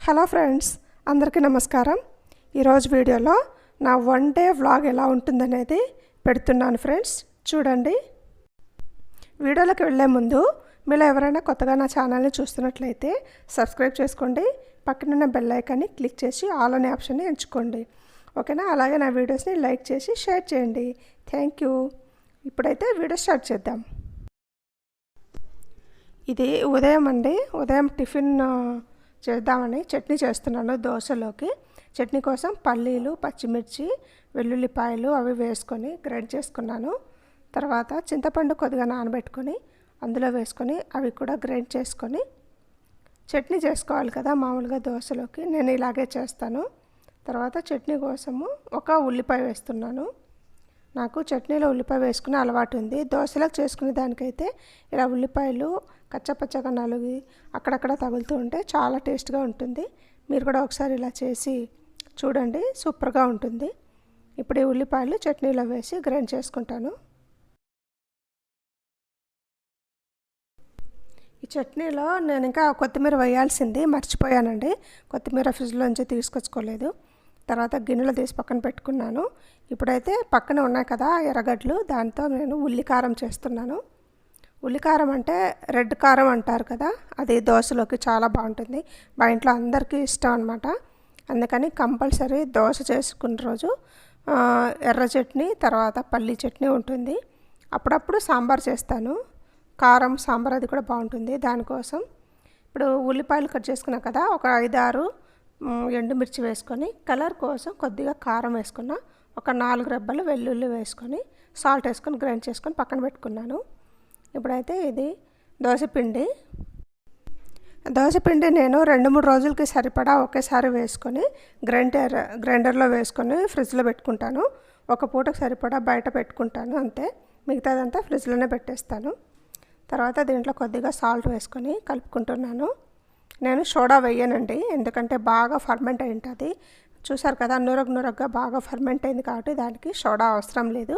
Hello friends, అందరికీ నమస్కారం. ఈరోజు వీడియోలో నా 1 డే వ్లాగ్ ఎలా ఉంటుందనేది పెడుతున్నాను ఫ్రెండ్స్. చూడండి. వీడియోలోకి వెళ్ళే ముందు మీలో ఎవరైనా కొత్తగా నా ఛానల్ని చూస్తున్నట్లయితే సబ్స్క్రైబ్ చేసుకోండి. పక్కనున్న బెల్ ఐకాన్ని క్లిక్ చేసి ఆల్ అనే ఆప్షన్ని ఎంచుకోండి. ఓకేనా? అలాగే నా వీడియోస్ని లైక్ చేసి షేర్ చేయండి. Thank you. ఇప్పుడైతే వీడియో స్టార్ట్ చేద్దాం. ఇది ఉదయం టిఫిన్ చేద్దామని చట్నీ చేస్తున్నాను. దోశలోకి చట్నీ కోసం పల్లీలు, పచ్చిమిర్చి, వెల్లుల్లిపాయలు అవి వేసుకొని గ్రైండ్ చేసుకున్నాను. తర్వాత చింతపండు కొద్దిగా నానబెట్టుకొని అందులో వేసుకొని అవి కూడా గ్రైండ్ చేసుకొని చట్నీ చేసుకోవాలి కదా. మామూలుగా దోశలోకి నేను ఇలాగే చేస్తాను. తర్వాత చట్నీ కోసము ఒక ఉల్లిపాయ వేస్తున్నాను. నాకు చట్నీలో ఉల్లిపాయ వేసుకునే అలవాటు ఉంది. దోశలకు చేసుకునే దానికైతే ఇలా ఉల్లిపాయలు కచ్చపచ్చగా నలిగి అక్కడక్కడ తగులుతూ ఉంటే చాలా టేస్ట్గా ఉంటుంది. మీరు కూడా ఒకసారి ఇలా చేసి చూడండి, సూపర్గా ఉంటుంది. ఇప్పుడు ఈ ఉల్లిపాయలు చట్నీలో వేసి గ్రైండ్ చేసుకుంటాను. ఈ చట్నీలో నేను ఇంకా కొత్తిమీర వేయాల్సింది మర్చిపోయానండి. కొత్తిమీర ఫ్రిడ్జ్లోంచి తీసుకొచ్చుకోలేదు. తర్వాత గిన్నెలో తీసి పక్కన పెట్టుకున్నాను. ఇప్పుడైతే పక్కన ఉన్నాయి కదా ఎర్రగడ్డలు, దాంతో నేను ఉల్లికారం చేస్తున్నాను. ఉల్లికారం అంటే రెడ్ కారం అంటారు కదా, అది దోశలోకి చాలా బాగుంటుంది. మా ఇంట్లో అందరికీ ఇష్టం అనమాట. అందుకని కంపల్సరీ దోశ చేసుకున్న రోజు ఎర్ర చట్నీ, తర్వాత పల్లీ చట్నీ ఉంటుంది. అప్పుడప్పుడు సాంబార్ చేస్తాను. కారం సాంబార్ అది కూడా బాగుంటుంది. దానికోసం ఇప్పుడు ఉల్లిపాయలు కట్ చేసుకున్నా కదా, ఒక 5-6 ఎండుమిర్చి వేసుకొని కలర్ కోసం కొద్దిగా కారం వేసుకున్న, ఒక 4 రెబ్బలు వెల్లుల్లి వేసుకొని సాల్ట్ వేసుకొని గ్రైండ్ చేసుకొని పక్కన పెట్టుకున్నాను. ఇప్పుడైతే ఇది దోశపిండి నేను 2-3 రోజులకి సరిపడా ఒకేసారి వేసుకొని గ్రైండర్లో వేసుకొని ఫ్రిడ్జ్లో పెట్టుకుంటాను. ఒక పూటకు సరిపడా బయట పెట్టుకుంటాను అంతే. మిగతాదంతా ఫ్రిడ్జ్లోనే పెట్టేస్తాను. తర్వాత దీంట్లో కొద్దిగా సాల్ట్ వేసుకొని కలుపుకుంటున్నాను. నేను సోడా వేయనండి, ఎందుకంటే బాగా ఫర్మెంట్ అయి ఉంటుంది. చూసారు కదా, నురగగా బాగా ఫర్మెంట్ అయింది కాబట్టి దానికి సోడా అవసరం లేదు.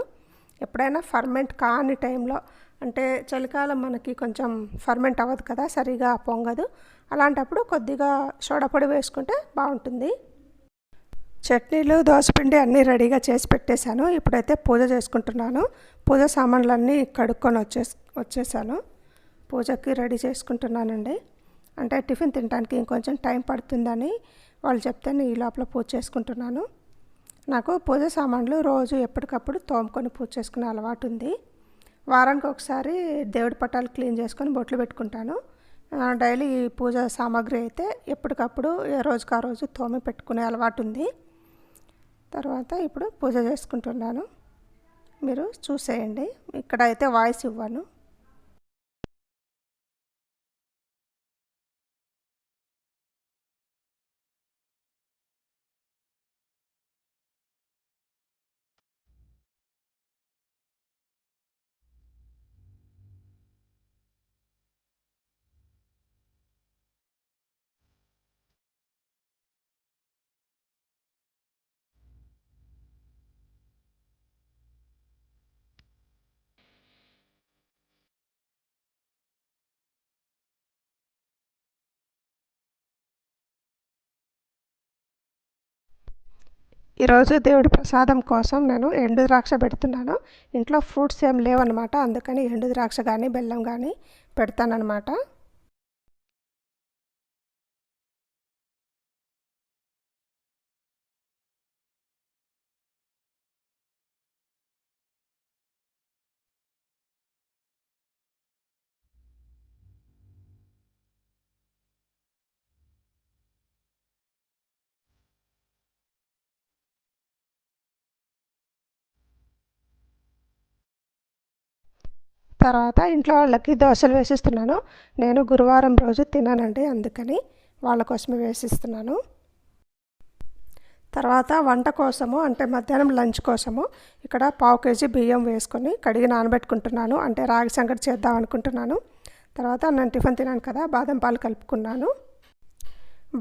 ఎప్పుడైనా ఫర్మెంట్ కాని టైంలో, అంటే చలికాలం మనకి కొంచెం ఫర్మెంట్ అవ్వదు కదా, సరిగా పొంగదు, అలాంటప్పుడు కొద్దిగా సోడా పొడి వేసుకుంటే బాగుంటుంది. చట్నీలు, దోశపిండి అన్నీ రెడీగా చేసి పెట్టేశాను. ఇప్పుడైతే పూజ చేసుకుంటున్నాను. పూజ సామాన్లన్నీ కడుక్కొని వచ్చేసాను. పూజకి రెడీ చేసుకుంటున్నానండి. అంటే టిఫిన్ తినడానికి ఇంకొంచెం టైం పడుతుందని వాళ్ళు చెప్తే ఈ లోపల పూజ చేసుకుంటున్నాను. నాకు పూజ సామాన్లు రోజు ఎప్పటికప్పుడు తోముకొని పూజ చేసుకునే అలవాటు ఉంది. వారానికి ఒకసారి దేవుడి పటాలు క్లీన్ చేసుకొని బొట్లు పెట్టుకుంటాను. డైలీ ఈ పూజ సామాగ్రి అయితే ఎప్పటికప్పుడు రోజుకు ఆ రోజు తోమి పెట్టుకునే అలవాటు ఉంది. తర్వాత ఇప్పుడు పూజ చేసుకుంటున్నాను. మీరు చూసేయండి. ఇక్కడ అయితే వాయిస్ ఇవ్వను. ఈరోజు దేవుడి ప్రసాదం కోసం నేను ఎండు ద్రాక్ష పెడుతున్నాను. ఇంట్లో ఫ్రూట్స్ ఏం లేవన్నమాట, అందుకని ఎండు ద్రాక్ష కానీ బెల్లం కానీ పెడతానన్నమాట. తర్వాత ఇంట్లో వాళ్ళకి దోశలు వేసిస్తున్నాను. నేను గురువారం రోజు తినానండి, అందుకని వాళ్ళ కోసమే వేసిస్తున్నాను. తర్వాత వంట కోసము, అంటే మధ్యాహ్నం లంచ్ కోసము ఇక్కడ 1/2 kg బియ్యం వేసుకొని కడిగి నానబెట్టుకుంటున్నాను. అంటే రాగి సంగటి చేద్దాం అనుకుంటున్నాను. తర్వాత నేను టిఫిన్ తినాను కదా, బాదం పాలు కలుపుకున్నాను.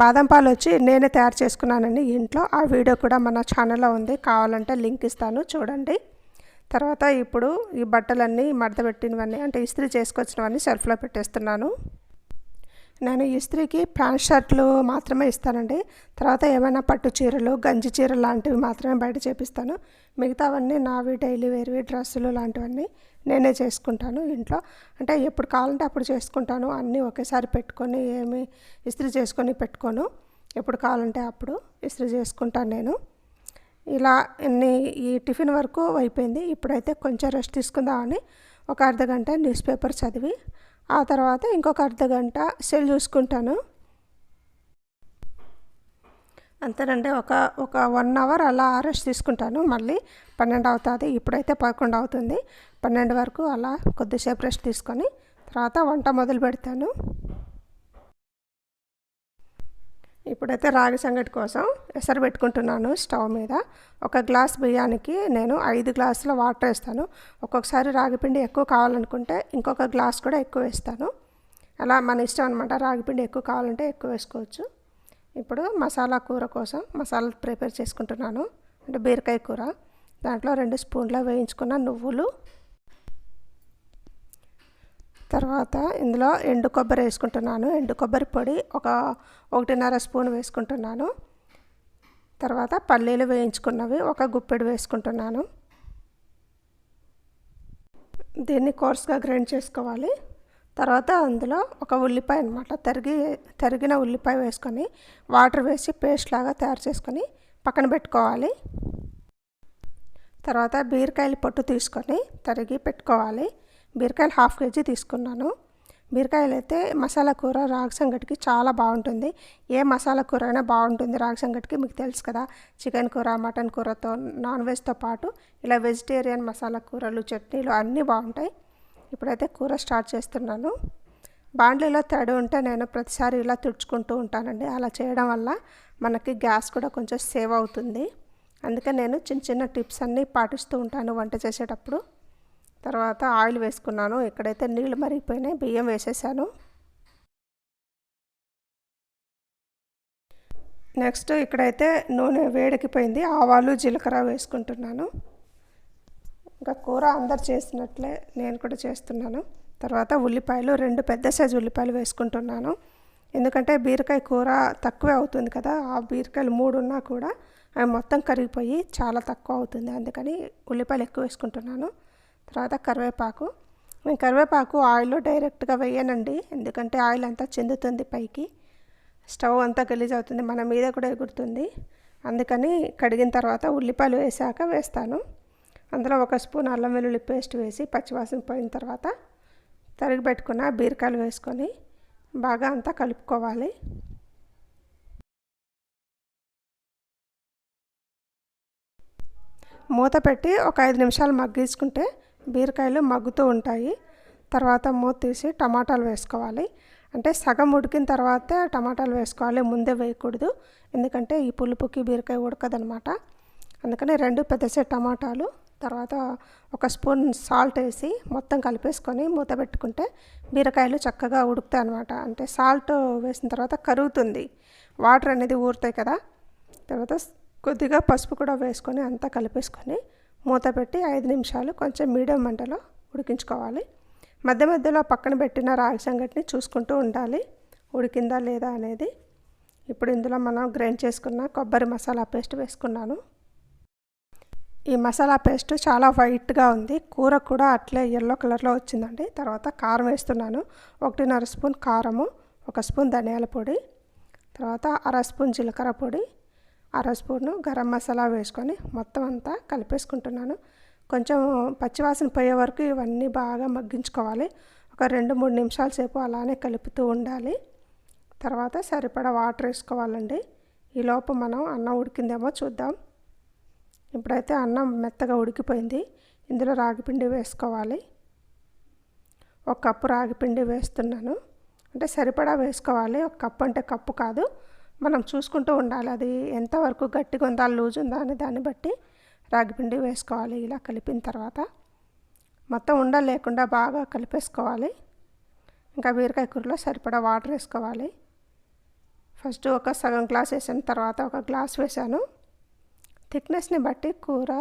బాదం పాలు వచ్చి నేనే తయారు చేసుకున్నానండి ఇంట్లో. ఆ వీడియో కూడా మన ఛానల్లో ఉంది, కావాలంటే లింక్ ఇస్తాను, చూడండి. తర్వాత ఇప్పుడు ఈ బట్టలన్నీ మడత పెట్టినవన్నీ, అంటే ఇస్త్రీ చేసుకొచ్చినవన్నీ షెల్ఫ్లో పెట్టేస్తున్నాను. నేను ఇస్త్రీకి ప్యాంట్ షర్ట్లు మాత్రమే ఇస్తానండి. తర్వాత ఏమైనా పట్టు చీరలు, గంజి చీరలు లాంటివి మాత్రమే బయట చేపిస్తాను. మిగతావన్నీ నావి డైలీ వేర్వి డ్రెస్సులు లాంటివన్నీ నేనే చేసుకుంటాను ఇంట్లో. అంటే ఎప్పుడు కావాలంటే అప్పుడు చేసుకుంటాను. అన్నీ ఒకేసారి పెట్టుకొని ఏమి ఇస్త్రీ చేసుకొని పెట్టుకోను. ఎప్పుడు కావాలంటే అప్పుడు ఇస్త్రీ చేసుకుంటాను నేను. ఇలా ఈ టిఫిన్ వరకు అయిపోయింది. ఇప్పుడైతే కొంచెం రెస్ట్ తీసుకుందామని ఒక అర్ధగంట న్యూస్ పేపర్ చదివి ఆ తర్వాత ఇంకొక అర్ధగంట సెల్ చూసుకుంటాను. అంతేనండి. ఒక 1 అవర్ అలా రెస్ట్ తీసుకుంటాను. మళ్ళీ 12 అవుతుంది. ఇప్పుడైతే 11 అవుతుంది. 12 వరకు అలా కొద్దిసేపు రెస్ట్ తీసుకొని తర్వాత వంట మొదలు పెడతాను. ఇప్పుడైతే రాగి సంగటి కోసం ఎసరు పెట్టుకుంటున్నాను స్టవ్ మీద. ఒక గ్లాస్ బియ్యానికి నేను 5 గ్లాసుల వాటర్ వేస్తాను. ఒక్కొక్కసారి రాగిపిండి ఎక్కువ కావాలనుకుంటే ఇంకొక గ్లాస్ కూడా ఎక్కువ వేస్తాను. అలా మన ఇష్టం అనమాట. రాగిపిండి ఎక్కువ కావాలంటే ఎక్కువ వేసుకోవచ్చు. ఇప్పుడు మసాలా కూర కోసం మసాలా ప్రిపేర్ చేసుకుంటున్నాను. అంటే బీరకాయ కూర. దాంట్లో 2 స్పూన్ల వేయించుకున్న నువ్వులు, తర్వాత ఇందులో ఎండు కొబ్బరి వేసుకుంటున్నాను. ఎండు కొబ్బరి పొడి 1.5 స్పూన్ వేసుకుంటున్నాను. తర్వాత పల్లీలు వేయించుకున్నవి 1 గుప్పెడు వేసుకుంటున్నాను. దీన్ని కోర్స్గా గ్రైండ్ చేసుకోవాలి. తర్వాత అందులో 1 ఉల్లిపాయ అనమాట తరిగిన ఉల్లిపాయ వేసుకొని వాటర్ వేసి పేస్ట్ లాగా తయారు చేసుకొని పక్కన పెట్టుకోవాలి. తర్వాత బీరకాయలు పొట్టు తీసుకొని తరిగి పెట్టుకోవాలి. బీరకాయలు 1/2 కేజీ తీసుకున్నాను. బీరకాయలు అయితే మసాలా కూర రాగి సంగటికి చాలా బాగుంటుంది. ఏ మసాలా కూర అయినా బాగుంటుంది రాగి సంగటికి, మీకు తెలుసు కదా. చికెన్ కూర, మటన్ కూరతో, నాన్ వెజ్తో పాటు ఇలా వెజిటేరియన్ మసాలా కూరలు, చట్నీలు అన్నీ బాగుంటాయి. ఇప్పుడైతే కూర స్టార్ట్ చేస్తున్నాను. బాండ్లీలో తడి ఉంటే నేను ప్రతిసారి ఇలా తుడుచుకుంటూ ఉంటానండి. అలా చేయడం వల్ల మనకి గ్యాస్ కూడా కొంచెం సేవ్ అవుతుంది. అందుకే నేను చిన్న చిన్న టిప్స్ అన్నీ పాటిస్తూ ఉంటాను వంట చేసేటప్పుడు. తర్వాత ఆయిల్ వేసుకున్నాను. ఇక్కడైతే నీళ్ళు మరిగిపోయినాయి. బియ్యం వేసేసాను. నెక్స్ట్ ఇక్కడైతే నూనె వేడెక్కిపోయింది. ఆవాలు, జీలకర్ర వేసుకుంటున్నాను. ఇంకా కూర అందరు చేసినట్లే నేను కూడా చేస్తున్నాను. తర్వాత ఉల్లిపాయలు 2 పెద్ద సైజు ఉల్లిపాయలు వేసుకుంటున్నాను. ఎందుకంటే బీరకాయ కూర తక్కువే అవుతుంది కదా. ఆ బీరకాయలు 3 ఉన్నా కూడా అవి మొత్తం కరిగిపోయి చాలా తక్కువ అవుతుంది. అందుకని ఉల్లిపాయలు ఎక్కువ వేసుకుంటున్నాను. తర్వాత కరివేపాకు. నేను కరివేపాకు ఆయిల్లో డైరెక్ట్గా వేయనండి. ఎందుకంటే ఆయిల్ అంతా చెందుతుంది పైకి, స్టవ్ అంతా గలీజ్ అవుతుంది, మన మీద కూడా ఎగురుతుంది. అందుకని కడిగిన తర్వాత ఉల్లిపాయలు వేసాక వేస్తాను. అందులో 1 స్పూన్ అల్లం వెల్లుల్లి పేస్ట్ వేసి పచ్చివాసన పోయిన తర్వాత తరిగి పెట్టుకున్న బీరకాయలు వేసుకొని బాగా అంతా కలుపుకోవాలి. మూత పెట్టి ఒక 5 నిమిషాలు మగ్గించుకుంటే బీరకాయలు మగ్గుతూ ఉంటాయి. తర్వాత మూత తీసి టమాటాలు వేసుకోవాలి. అంటే సగం ఉడికిన తర్వాత టమాటాలు వేసుకోవాలి, ముందే వేయకూడదు. ఎందుకంటే ఈ పులుపుకి బీరకాయ ఉడకదనమాట. అందుకని 2 పెద్ద సైజు టమాటాలు, తర్వాత 1 స్పూన్ సాల్ట్ వేసి మొత్తం కలిపేసుకొని మూత పెట్టుకుంటే బీరకాయలు చక్కగా ఉడుకుతాయి అనమాట. అంటే సాల్ట్ వేసిన తర్వాత కరుగుతుంది, వాటర్ అనేది ఊరుతాయి కదా. తర్వాత కొద్దిగా పసుపు కూడా వేసుకొని అంతా కలిపేసుకొని మూత పెట్టి 5 నిమిషాలు కొంచెం మీడియం మంటలో ఉడికించుకోవాలి. మధ్య మధ్యలో పక్కన పెట్టిన రాగి సంగటిని చూసుకుంటూ ఉండాలి ఉడికిందా లేదా అనేది. ఇప్పుడు ఇందులో మనం గ్రైండ్ చేసుకున్న కొబ్బరి మసాలా పేస్ట్ వేసుకున్నాను. ఈ మసాలా పేస్ట్ చాలా వైట్గా ఉంది. కూర కూడా అట్లే ఎల్లో కలర్లో వచ్చిందండి. తర్వాత కారం వేస్తున్నాను. 1.5 స్పూన్ కారము, 1 స్పూన్ ధనియాల పొడి, తర్వాత 1/2 స్పూన్ జీలకర్ర పొడి, 1/2 స్పూను గరం మసాలా వేసుకొని మొత్తం అంతా కలిపేసుకుంటున్నాను. కొంచెం పచ్చివాసన పోయే వరకు ఇవన్నీ బాగా మగ్గించుకోవాలి. ఒక 2-3 నిమిషాల సేపు అలానే కలుపుతూ ఉండాలి. తర్వాత సరిపడా వాటర్ వేసుకోవాలండి. ఈలోపు మనం అన్నం ఉడికిందేమో చూద్దాం. ఇప్పుడైతే అన్నం మెత్తగా ఉడికిపోయింది. ఇందులో రాగిపిండి వేసుకోవాలి. 1 కప్పు రాగిపిండి వేస్తున్నాను. అంటే సరిపడా వేసుకోవాలి. 1 కప్పు అంటే కప్పు కాదు, మనం చూసుకుంటూ ఉండాలి. అది ఎంతవరకు గట్టిగా ఉందా లూజ్ ఉందా అని దాన్ని బట్టి రాగిపిండి వేసుకోవాలి. ఇలా కలిపిన తర్వాత మొత్తం ఉండలు లేకుండా బాగా కలిపేసుకోవాలి. ఇంకా బీరకాయ కూరలో సరిపడా వాటర్ వేసుకోవాలి. ఫస్ట్ ఒక సగం గ్లాస్ వేసాను, తర్వాత 1 గ్లాస్ వేసాను. థిక్నెస్ని బట్టి కూర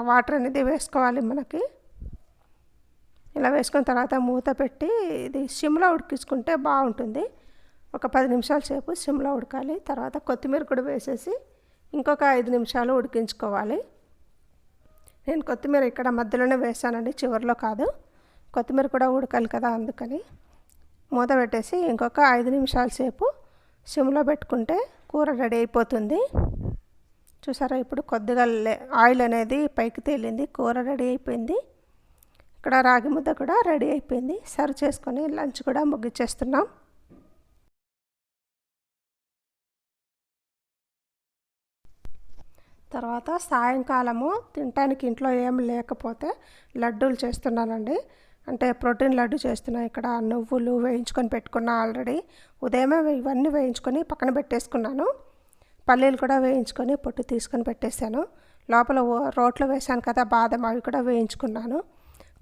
వాటర్ అనేది వేసుకోవాలి మనకి. ఇలా వేసుకున్న తర్వాత మూత పెట్టి ఇది సిమ్లో ఉడికించుకుంటే బాగుంటుంది. ఒక 10 నిమిషాల సేపు సిమ్లో ఉడకాలి. తర్వాత కొత్తిమీర కూడా వేసేసి ఇంకొక 5 నిమిషాలు ఉడికించుకోవాలి. నేను కొత్తిమీర ఇక్కడ మధ్యలోనే వేసానండి, చివరిలో కాదు. కొత్తిమీర కూడా ఉడకాలి కదా, అందుకని మూత పెట్టేసి ఇంకొక 5 నిమిషాల సేపు సిమ్లో పెట్టుకుంటే కూర రెడీ అయిపోతుంది. చూసారా, ఇప్పుడు కొద్దిగా ఆయిల్ అనేది పైకి తేలింది, కూర రెడీ అయిపోయింది. ఇక్కడ రాగి ముద్ద కూడా రెడీ అయిపోయింది. సర్వ్ చేసుకొని లంచ్ కూడా ముగించేస్తున్నాం. తర్వాత సాయంకాలము తినడానికి ఇంట్లో ఏం లేకపోతే లడ్డూలు చేస్తున్నానండి. అంటే ప్రోటీన్ లడ్డు చేస్తున్నాను. ఇక్కడ నువ్వులు వేయించుకొని పెట్టుకున్నా ఆల్రెడీ. ఉదయమే ఇవన్నీ వేయించుకొని పక్కన పెట్టేసుకున్నాను. పల్లీలు కూడా వేయించుకొని పొట్టు తీసుకొని పెట్టేశాను. లోపల రోట్లో వేసాను కదా బాదం, అవి కూడా వేయించుకున్నాను.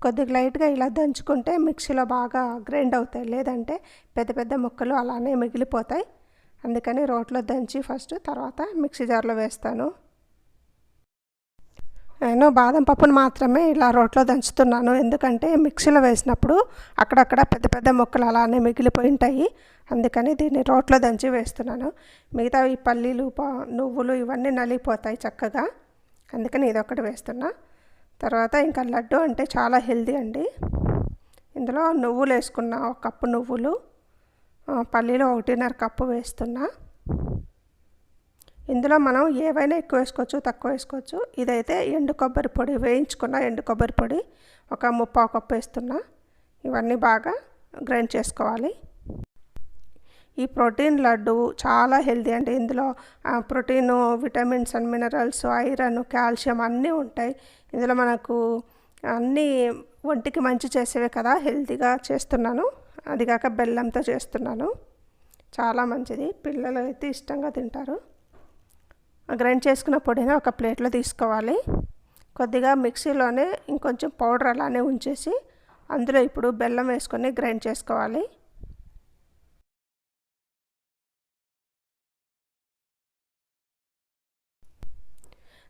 కొద్దిగా లైట్గా ఇలా దంచుకుంటే మిక్సీలో బాగా గ్రైండ్ అవుతాయి, లేదంటే పెద్ద పెద్ద ముక్కలు అలానే మిగిలిపోతాయి. అందుకని రోట్లో దంచి ఫస్ట్, తర్వాత మిక్సీ జార్లో వేస్తాను. నేను బాదం పప్పును మాత్రమే ఇలా రోట్లో దంచుతున్నాను, ఎందుకంటే మిక్సీలో వేసినప్పుడు అక్కడక్కడ పెద్ద పెద్ద ముక్కలు అలానే మిగిలిపోయి ఉంటాయి. అందుకని దీన్ని రోట్లో దంచి వేస్తున్నాను. మిగతా ఈ పల్లీలు నువ్వులు ఇవన్నీ నలిగిపోతాయి చక్కగా, అందుకని ఇదొకటి వేస్తున్నా. తర్వాత ఇంకా లడ్డు అంటే చాలా హెల్దీ అండి. ఇందులో నువ్వులు వేసుకున్నా, 1 కప్పు నువ్వులు, పల్లీలు 1.5 కప్పు వేస్తున్నా. ఇందులో మనం ఏవైనా ఎక్కువ వేసుకోవచ్చు, తక్కువ వేసుకోవచ్చు. ఇదైతే ఎండు కొబ్బరి పొడి, వేయించుకున్న ఎండు కొబ్బరి పొడి 1/3 కప్పు వేస్తున్నా. ఇవన్నీ బాగా గ్రైండ్ చేసుకోవాలి. ఈ ప్రోటీన్ లడ్డు చాలా హెల్దీ అండి. ఇందులో protein, vitamins and minerals, iron, calcium అన్నీ ఉంటాయి. ఇందులో మనకు అన్నీ ఒంటికి మంచి చేసేవే కదా, హెల్తీగా చేస్తున్నాను. అదిగాక బెల్లంతో చేస్తున్నాను, చాలా మంచిది. పిల్లలు అయితే ఇష్టంగా తింటారు. గ్రైండ్ చేసుకున్న పొడిని ఒక ప్లేట్లో తీసుకోవాలి. కొద్దిగా మిక్సీలోనే ఇంకొంచెం పౌడర్ అలానే ఉంచేసి అందులో ఇప్పుడు బెల్లం వేసుకొని గ్రైండ్ చేసుకోవాలి.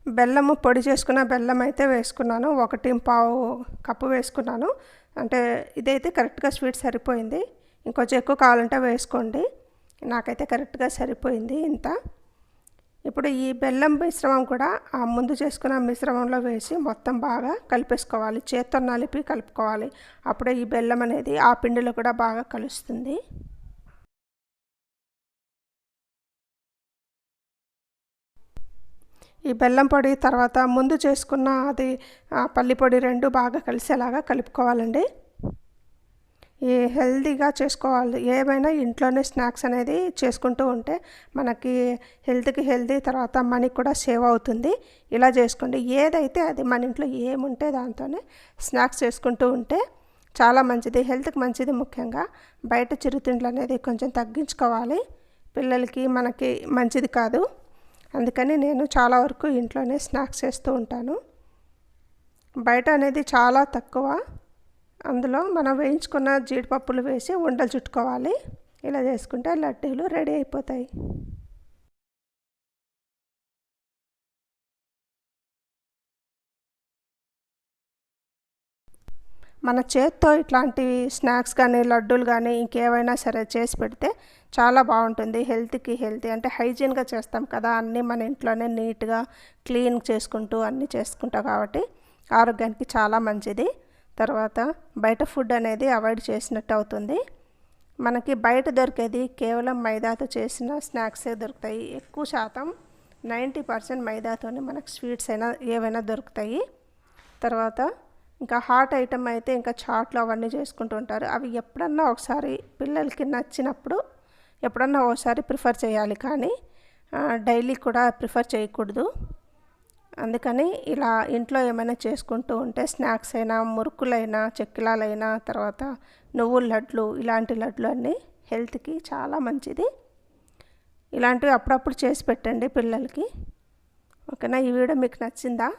బెల్లము పొడి చేసుకున్న బెల్లం అయితే వేసుకున్నాను, 1.5 కప్పు వేసుకున్నాను. అంటే ఇదైతే కరెక్ట్గా స్వీట్ సరిపోయింది. ఇంకొంచెం ఎక్కువ కావాలంటే వేసుకోండి, నాకైతే కరెక్ట్గా సరిపోయింది ఇంత. ఇప్పుడు ఈ బెల్లం మిశ్రమం కూడా ఆ ముందు చేసుకున్న మిశ్రమంలో వేసి మొత్తం బాగా కలిపేసుకోవాలి. చేత్తో నలిపి కలుపుకోవాలి, అప్పుడే ఈ బెల్లం అనేది ఆ పిండిలో కూడా బాగా కలుస్తుంది. ఈ బెల్లం పొడి తర్వాత ముందు చేసుకున్న అది పల్లి పొడి 2 బాగా కలిసేలాగా కలుపుకోవాలండి. ఈ హెల్తీగా చేసుకోవాలి. ఏమైనా ఇంట్లోనే స్నాక్స్ అనేది చేసుకుంటూ ఉంటే మనకి హెల్త్కి హెల్తీ, తర్వాత మనీ కూడా సేవ్ అవుతుంది. ఇలా చేసుకోండి. ఏదైతే అది మన ఇంట్లో ఏముంటే దాంతోనే స్నాక్స్ చేసుకుంటూ ఉంటే చాలా మంచిది, హెల్త్కి మంచిది. ముఖ్యంగా బయట చిరుతిండ్లు అనేది కొంచెం తగ్గించుకోవాలి, పిల్లలకి మనకి మంచిది కాదు. అందుకని నేను చాలా వరకు ఇంట్లోనే స్నాక్స్ చేస్తూ ఉంటాను. బయట అనేది చాలా తక్కువ. అందులో మనం వేయించుకున్న జీడిపప్పులు వేసి ఉండలు చుట్టుకోవాలి. ఇలా చేసుకుంటే లడ్డూలు రెడీ అయిపోతాయి. మన చేత్తో ఇట్లాంటి స్నాక్స్ కానీ, లడ్డూలు కానీ, ఇంకేవైనా సరే చేసి పెడితే చాలా బాగుంటుంది. హెల్త్కి హెల్తీ, అంటే హైజీన్గా చేస్తాం కదా, అన్నీ మన ఇంట్లోనే నీట్గా క్లీన్ చేసుకుంటూ అన్నీ చేసుకుంటాం కాబట్టి ఆరోగ్యానికి చాలా మంచిది. తర్వాత బయట ఫుడ్ అనేది అవాయిడ్ చేసినట్టు అవుతుంది. మనకి బయట దొరికేది కేవలం మైదాతో చేసిన స్నాక్సే దొరుకుతాయి. ఎక్కువ శాతం 90% మైదాతోనే మనకు స్వీట్స్ అయినా ఏవైనా దొరుకుతాయి. తర్వాత ఇంకా హాట్ ఐటమ్ అయితే ఇంకా చాట్లు అవన్నీ చేసుకుంటూ ఉంటారు. అవి ఎప్పుడన్నా ఒకసారి పిల్లలకి నచ్చినప్పుడు ఎప్పుడన్నా ఒకసారి ప్రిఫర్ చేయాలి, కానీ డైలీ కూడా ప్రిఫర్ చేయకూడదు. అందుకని ఇలా ఇంట్లో ఏమైనా చేసుకుంటూ ఉంటే స్నాక్స్ అయినా, మురుకులైనా, చెక్కిలాలైనా, తర్వాత నువ్వుల లడ్లు, ఇలాంటి లడ్లు అన్నీ హెల్త్కి చాలా మంచిది. ఇలాంటివి అప్పుడప్పుడు చేసి పెట్టండి పిల్లలకి. ఓకేనా, ఈ వీడియో మీకు నచ్చిందా?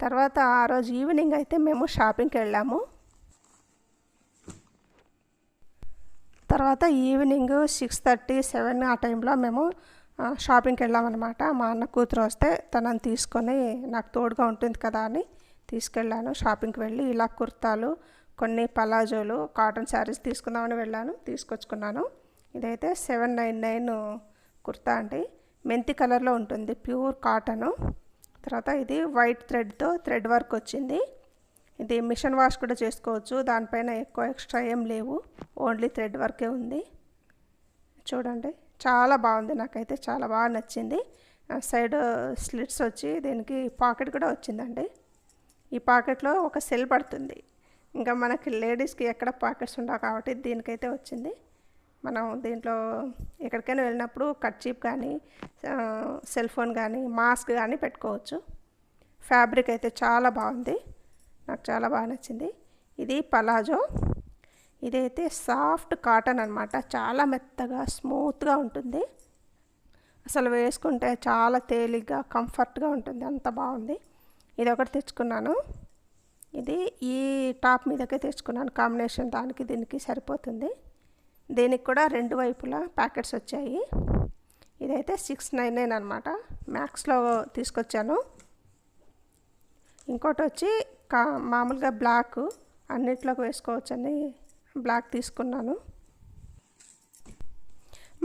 తర్వాత ఆ రోజు ఈవినింగ్ అయితే మేము షాపింగ్కి వెళ్ళాము. తర్వాత ఈవినింగ్ 6:30, 7 ఆ టైంలో మేము షాపింగ్కి వెళ్ళామన్నమాట. మా అన్న కూతురు వస్తే తనని తీసుకొని నాకు తోడుగా ఉంటుంది కదా అని తీసుకెళ్ళాను. షాపింగ్కి వెళ్ళి ఇలా కుర్తాలు, కొన్ని పలాజోలు, కాటన్ శారీస్ తీసుకుందామని వెళ్ళాను, తీసుకొచ్చుకున్నాను. ఇదైతే 799 కుర్తా అండి. మెంతి కలర్లో ఉంటుంది, ప్యూర్ కాటను. తర్వాత ఇది వైట్ థ్రెడ్తో థ్రెడ్ వర్క్ వచ్చింది. ఇది మిషన్ వాష్ కూడా చేసుకోవచ్చు, దానిపైన ఎక్కువ ఎక్స్ట్రా ఏం లేవు, ఓన్లీ థ్రెడ్ వర్కే ఉంది. చూడండి చాలా బాగుంది, నాకైతే చాలా బాగా నచ్చింది. సైడ్ స్లిట్స్ వచ్చి దీనికి పాకెట్ కూడా వచ్చిందండి. ఈ పాకెట్లో ఒక సెల్ పడుతుంది. ఇంకా మనకి లేడీస్కి ఎక్కడ పాకెట్స్ ఉండవు కాబట్టి దీనికైతే వచ్చింది. మనం దీంట్లో ఎక్కడికైనా వెళ్ళినప్పుడు కర్చీఫ్ కానీ సెల్ ఫోన్ కానీ మాస్క్ కానీ పెట్టుకోవచ్చు. ఫ్యాబ్రిక్ అయితే చాలా బాగుంది, నాకు చాలా బాగా నచ్చింది. ఇది పలాజో. ఇదైతే సాఫ్ట్ కాటన్ అనమాట, చాలా మెత్తగా స్మూత్గా ఉంటుంది. అసలు వేసుకుంటే చాలా తేలిగ్గా కంఫర్ట్గా ఉంటుంది, అంత బాగుంది. ఇది ఒకటి తెచ్చుకున్నాను. ఇది ఈ టాప్ మీదకే తెచ్చుకున్నాను, కాంబినేషన్ దానికి దీనికి సరిపోతుంది. దీనికి కూడా రెండు వైపులా ప్యాకెట్స్ వచ్చాయి. ఇదైతే 699 అనమాట, మ్యాక్స్లో తీసుకొచ్చాను. ఇంకోటి వచ్చి మామూలుగా బ్లాక్ అన్నిట్లోకి వేసుకోవచ్చని బ్లాక్ తీసుకున్నాను.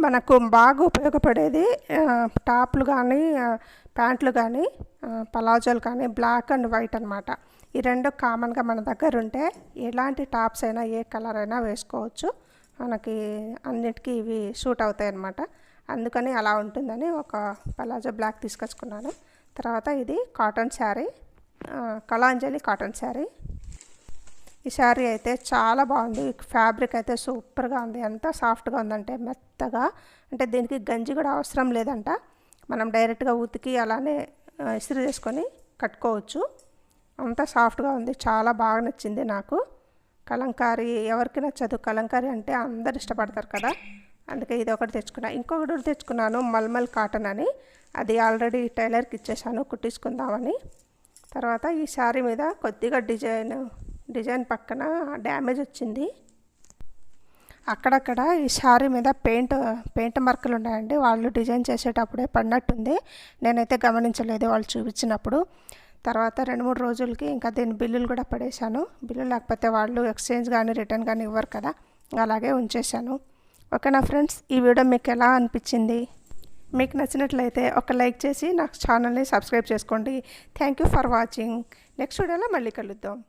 మనకు బాగా ఉపయోగపడేది టాప్లు కానీ ప్యాంట్లు కానీ పలాజోలు కానీ బ్లాక్ అండ్ వైట్ అనమాట. ఈ రెండు కామన్గా మన దగ్గర ఉంటే ఎలాంటి టాప్స్ అయినా ఏ కలర్ అయినా వేసుకోవచ్చు, మనకి అన్నిటికీ ఇవి సూట్ అవుతాయి అన్నమాట. అందుకని అలా ఉంటుందని ఒక పలాజో బ్లాక్ తీసుకొచ్చుకున్నాను. తర్వాత ఇది కాటన్ శారీ, కళాంజలి కాటన్ శారీ. ఈ శారీ అయితే చాలా బాగుంది, ఫ్యాబ్రిక్ అయితే సూపర్గా ఉంది. ఎంత సాఫ్ట్గా ఉందంటే మెత్తగా, అంటే దీనికి గంజి కూడా అవసరం లేదంట, మనం డైరెక్ట్గా ఉతికి అలానే ఇస్త్రీ చేసుకొని కట్టుకోవచ్చు. అంత సాఫ్ట్గా ఉంది, చాలా బాగా నచ్చింది నాకు. కలంకారీ ఎవరికి నచ్చదు, కలంకారీ అంటే అందరు ఇష్టపడతారు కదా, అందుకే ఇది ఒకటి తెచ్చుకున్నా. ఇంకొకటి తెచ్చుకున్నాను మల్మల్ కాటన్ అని, అది ఆల్రెడీ టైలర్కి ఇచ్చేసాను కుట్టించుకుందామని. తర్వాత ఈ శారీ మీద కొద్దిగా డిజైన్ పక్కన డ్యామేజ్ వచ్చింది. అక్కడక్కడ ఈ శారీ మీద పెయింట్ మార్కులు ఉన్నాయండి, వాళ్ళు డిజైన్ చేసేటప్పుడే పడినట్టుంది, నేనైతే గమనించలేదు వాళ్ళు చూపించినప్పుడు. తర్వాత 2-3 రోజులకి ఇంకా దీని బిల్లులు కూడా పడేశాను. బిల్లు లేకపోతే వాళ్ళు ఎక్స్చేంజ్ కానీ రిటర్న్ కానీ ఇవ్వరు కదా, అలాగే ఉంచేశాను. ఓకేనా ఫ్రెండ్స్, ఈ వీడియో మీకు ఎలా అనిపించింది? మీకు నచ్చినట్లయితే ఒక లైక్ చేసి నా ఛానల్ని సబ్స్క్రైబ్ చేసుకోండి. Thank you for watching. Next వీడియోలో మళ్ళీ కలుద్దాం.